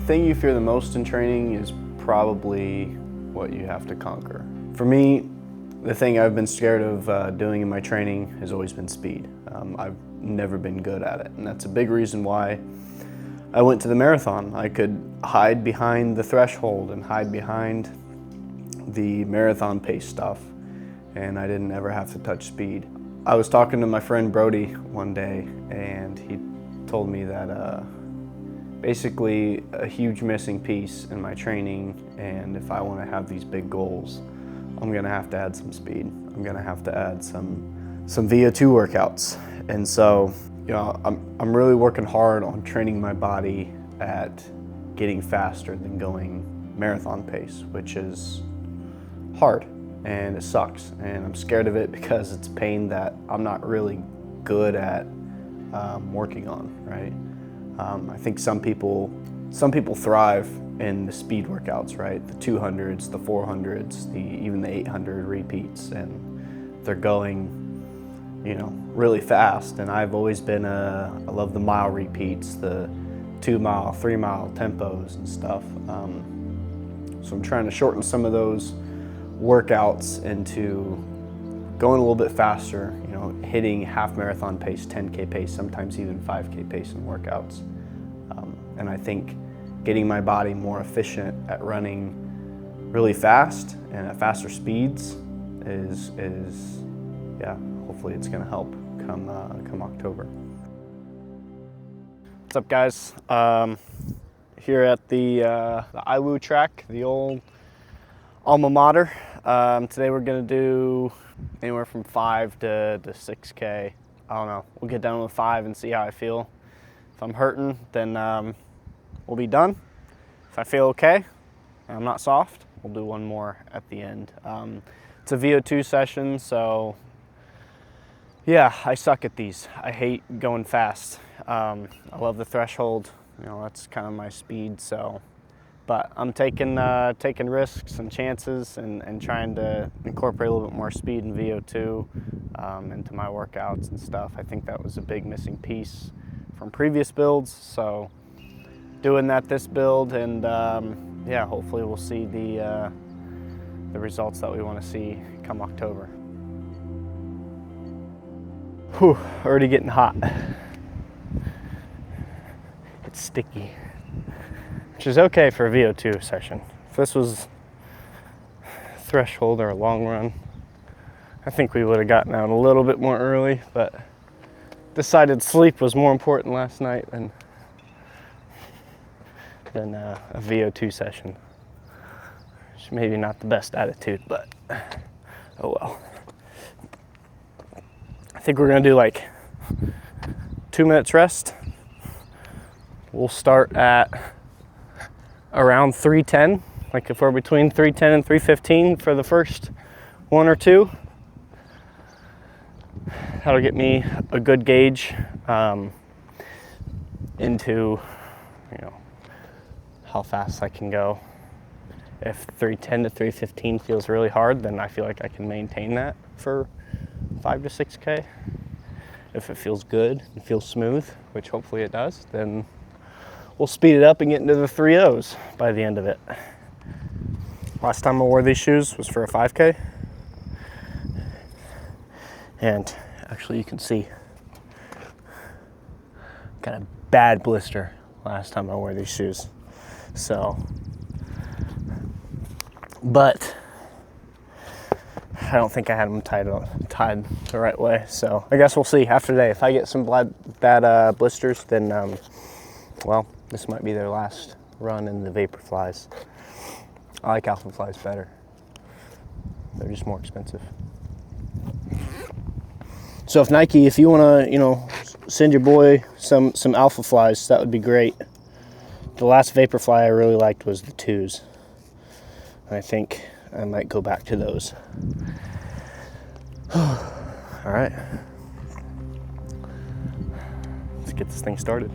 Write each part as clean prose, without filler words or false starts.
thing you fear the most in training is probably what you have to conquer. For me, the thing I've been scared of doing in my training has always been speed. I've never been good at it, and that's a big reason why I went to the marathon. I could hide behind the threshold and hide behind the marathon pace stuff, and I didn't ever have to touch speed. I was talking to my friend Brody one day, and he told me that basically a huge missing piece in my training, and if I want to have these big goals, I'm gonna have to add some speed. I'm gonna have to add some VO2 workouts. And so, you know, I'm really working hard on training my body at getting faster than going marathon pace, which is hard and it sucks. And I'm scared of it because it's pain that I'm not really good at working on, right? I think some people thrive in the speed workouts, right? The 200s, the 400s, even the 800 repeats, and they're going, you know, really fast. And I've always been I love the mile repeats, the 2 mile, 3 mile tempos and stuff. So I'm trying to shorten some of those workouts into going a little bit faster, you know, hitting half marathon pace, 10K pace, sometimes even 5K pace in workouts. And I think getting my body more efficient at running really fast and at faster speeds is yeah, hopefully it's gonna help come October. What's up, guys? Here at the IWU track, the old alma mater. Today we're gonna do anywhere from 5 to 6K. I don't know, we'll get down with 5 and see how I feel. If I'm hurting, then we'll be done. If I feel okay, and I'm not soft, we'll do one more at the end. It's a VO2 session, so yeah, I suck at these. I hate going fast. I love the threshold, you know, that's kind of my speed, so. But I'm taking risks and chances and trying to incorporate a little bit more speed and VO2 into my workouts and stuff. I think that was a big missing piece from previous builds, so doing that this build, and yeah, hopefully we'll see the results that we want to see come October. Whew, already getting hot. It's sticky, which is okay for a VO2 session. If this was threshold or a long run, I think we would have gotten out a little bit more early, but decided sleep was more important last night than a VO2 session. Which maybe not the best attitude, but oh well. I think we're gonna do like 2 minutes rest. We'll start at around 310, like if we're between 310 and 315 for the first 1 or 2. That'll get me a good gauge into, you know, how fast I can go. If 310 to 315 feels really hard, then I feel like I can maintain that for 5 to 6K. If it feels good and feels smooth, which hopefully it does, then we'll speed it up and get into the 3.0s by the end of it. Last time I wore these shoes was for a 5K. And actually you can see, got a bad blister last time I wore these shoes. So, but I don't think I had them tied the right way. So I guess we'll see after today. If I get some bad blisters, then well, this might be their last run in the Vaporflies. I like Alphaflies better. They're just more expensive. So if Nike, if you want to, you know, send your boy some Alphaflies, that would be great. The last Vaporfly I really liked was the 2s. I think I might go back to those. All right. Let's get this thing started.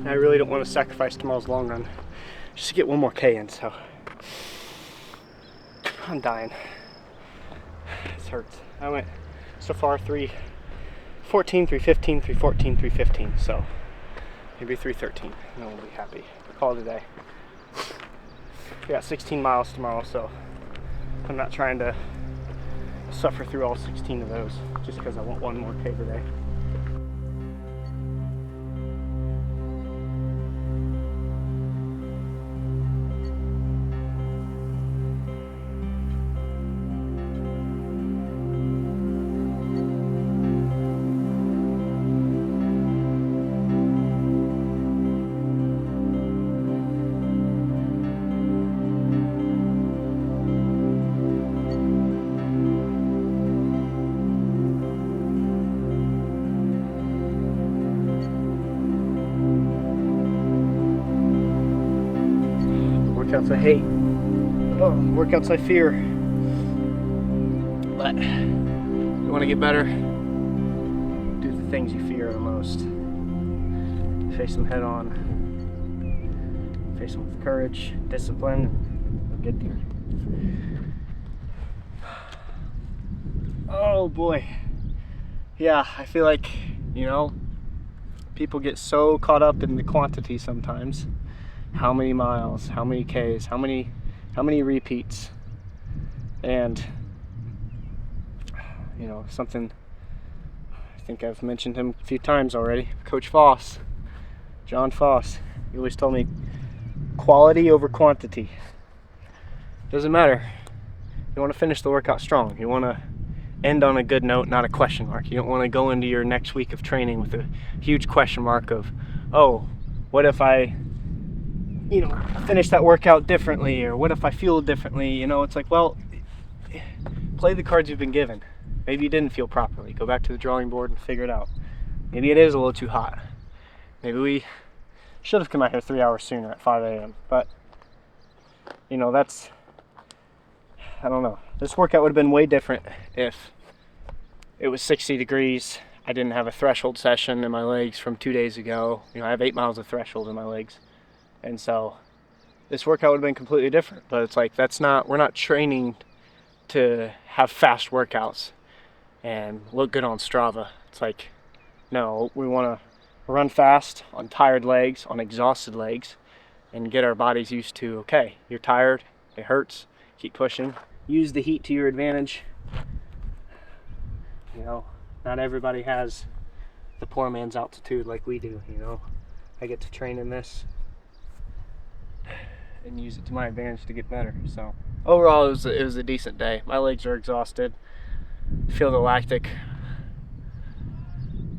I really don't want to sacrifice tomorrow's long run just to get one more K in, so I'm dying. This hurts. I went so far 3:14, 3:15, 3:14, 3:15, so maybe 3:13, and then we'll be happy. Call it a day. We got 16 miles tomorrow, so I'm not trying to suffer through all 16 of those just because I want one more K today. Workouts I hate. Oh, workouts I fear. But you want to get better, do the things you fear the most. Face them head on. Face them with courage, discipline. You'll get there. Oh boy. Yeah, I feel like, people get so caught up in the quantity sometimes. How many miles, how many Ks, how many repeats, and something I think I've mentioned him a few times already. Coach Foss, John Foss, he always told me quality over quantity. Doesn't matter. You want to finish the workout strong. You want to end on a good note, not a question mark. You don't want to go into your next week of training with a huge question mark of, oh, what if I finish that workout differently, or what if I feel differently? It's like, well, play the cards you've been given. Maybe you didn't feel properly. Go back to the drawing board and figure it out. Maybe it is a little too hot. Maybe we should have come out here 3 hours sooner at 5 a.m. But, that's, I don't know. This workout would have been way different if it was 60 degrees. I didn't have a threshold session in my legs from 2 days ago. I have 8 miles of threshold in my legs. And so this workout would have been completely different. But it's like, we're not training to have fast workouts and look good on Strava. It's like, no, we want to run fast on tired legs, on exhausted legs, and get our bodies used to, okay, you're tired, it hurts, keep pushing. Use the heat to your advantage. Not everybody has the poor man's altitude like we do, I get to train in this and use it to my advantage to get better. So overall, it was a decent day. My legs are exhausted, feel the lactic,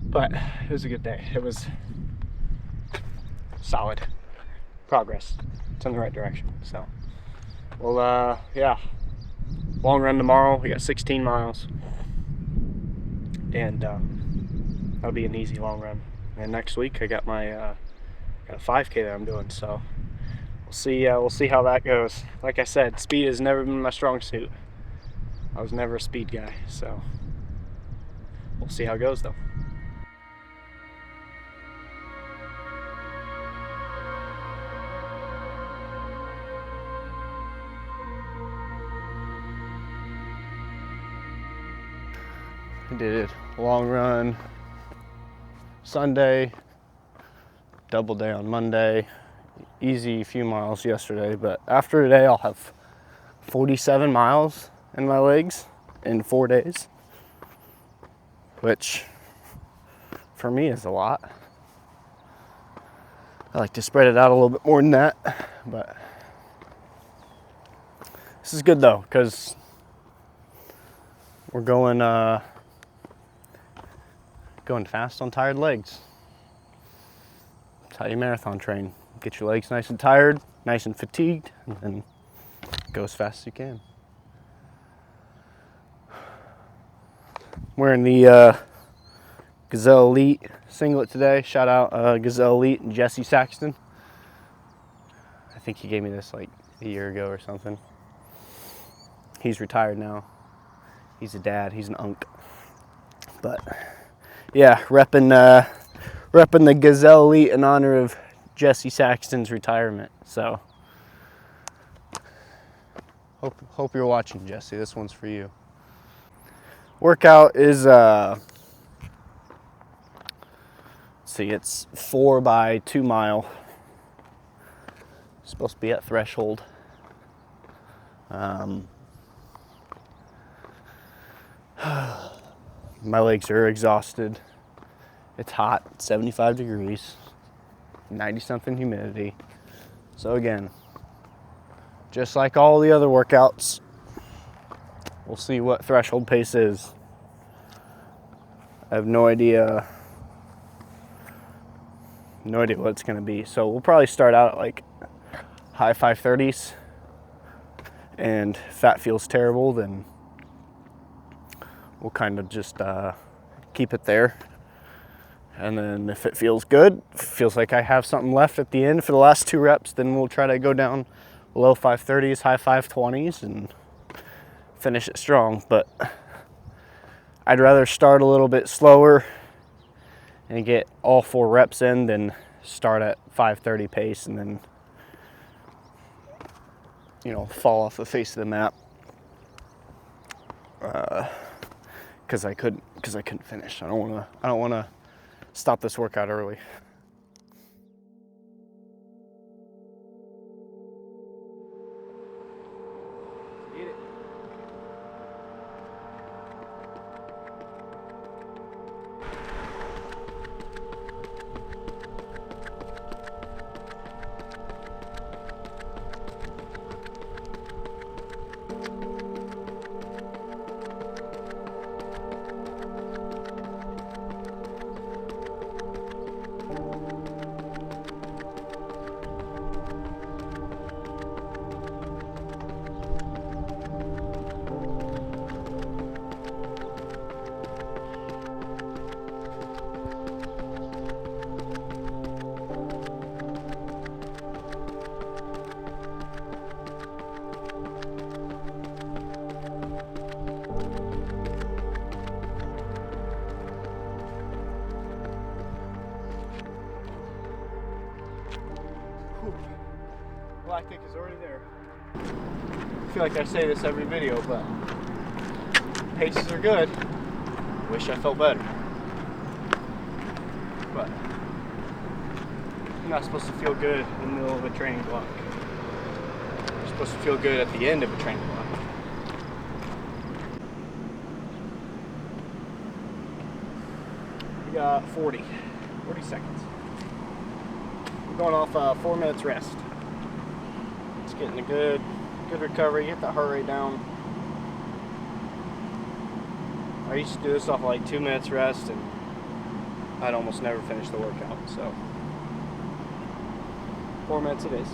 but it was a good day. It was solid progress. It's in the right direction. So well, yeah, long run tomorrow. We got 16 miles, and that'll be an easy long run. And next week I got my got a 5K that I'm doing, so we'll see how that goes. Like I said, speed has never been my strong suit. I was never a speed guy, so we'll see how it goes though. I did it. Long run Sunday, double day on Monday, easy few miles yesterday, but after today I'll have 47 miles in my legs in 4 days, which for me is a lot. I like to spread it out a little bit more than that, but this is good though, because we're going fast on tired legs. That's how you marathon train. Get your legs nice and tired, nice and fatigued, and then go as fast as you can. I'm wearing the Gazelle Elite singlet today. Shout out Gazelle Elite and Jesse Saxton. I think he gave me this like a year ago or something. He's retired now. He's a dad, he's an unk. But yeah, repping the Gazelle Elite in honor of Jesse Saxton's retirement. So hope you're watching, Jesse. This one's for you. Workout is see, it's 4 by 2 mile. Supposed to be at threshold. My legs are exhausted. It's hot, 75 degrees, 90 something humidity. So again, just like all the other workouts, we'll see what threshold pace is. I have no idea what it's gonna be. So we'll probably start out at like high 530s, and if that feels terrible, then we'll kind of just keep it there. And then if it feels good, feels like I have something left at the end for the last 2 reps, then we'll try to go down low 530s, high 520s, and finish it strong. But I'd rather start a little bit slower and get all 4 reps in than start at 530 pace and then, you know, fall off the face of the map because I couldn't finish. I don't want to stop this workout early. Lactic is already there. I feel like I say this every video, but paces are good. Wish I felt better. But you're not supposed to feel good in the middle of a training block. You're supposed to feel good at the end of a training block. We got 40 seconds. We're going off 4 minutes rest. It's getting a good recovery. Get that heart rate down. I used to do this off like 2 minutes rest, and I'd almost never finish the workout. So 4 minutes it is.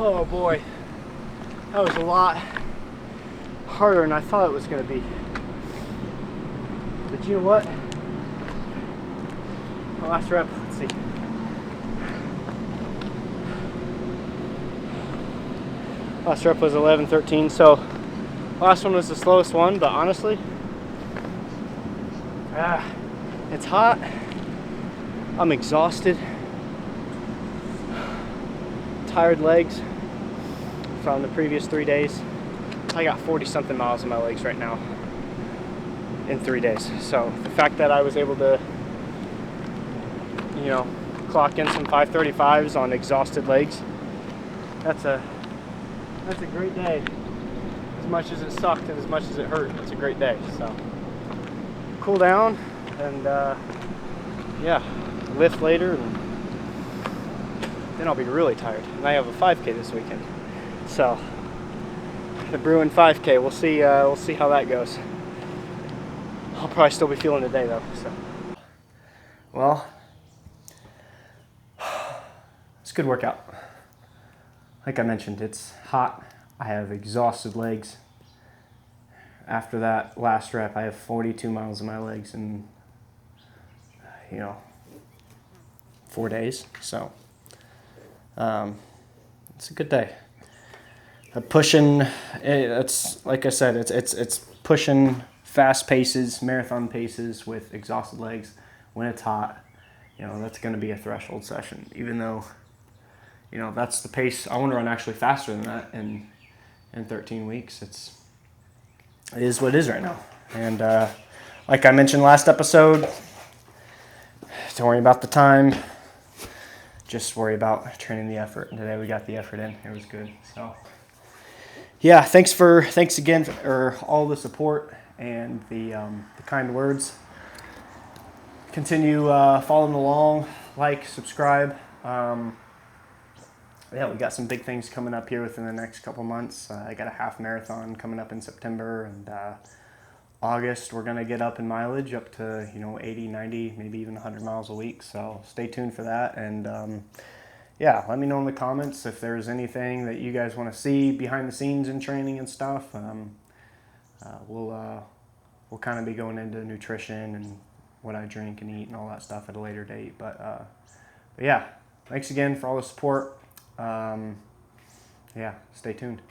Oh boy, that was a lot harder than I thought it was going to be. But you know what? My last rep, let's see. Last rep was 11:13, so last one was the slowest one, but honestly, it's hot. I'm exhausted. Tired legs from the previous 3 days. I got 40 something miles in my legs right now in 3 days. So the fact that I was able to, you know, clock in some 5:35s on exhausted legs, that's a great day. As much as it sucked and as much as it hurt, it's a great day. So cool down and yeah, lift later, and then I'll be really tired. And I have a 5K this weekend, so the Bruin 5K. We'll see how that goes. I'll probably still be feeling today though. So, well, it's a good workout. Like I mentioned, it's hot. I have exhausted legs. After that last rep, I have 42 miles in my legs in, 4 days. So it's a good day. Pushing, it's like I said, it's pushing fast paces, marathon paces with exhausted legs when it's hot. That's going to be a threshold session, even though that's the pace I want to run actually faster than that in 13 weeks. It is what it is right now. And like I mentioned last episode, don't worry about the time, just worry about training the effort. And today we got the effort in. It was good. So yeah, thanks again for all the support and the kind words. Continue following along, like, subscribe. Yeah, we got some big things coming up here within the next couple months. I got a half marathon coming up in September, and August we're going to get up in mileage up to 80, 90, maybe even 100 miles a week. So stay tuned for that. And yeah, let me know in the comments if there's anything that you guys want to see behind the scenes in training and stuff. We'll kind of be going into nutrition and what I drink and eat and all that stuff at a later date. But yeah, thanks again for all the support. Yeah, stay tuned.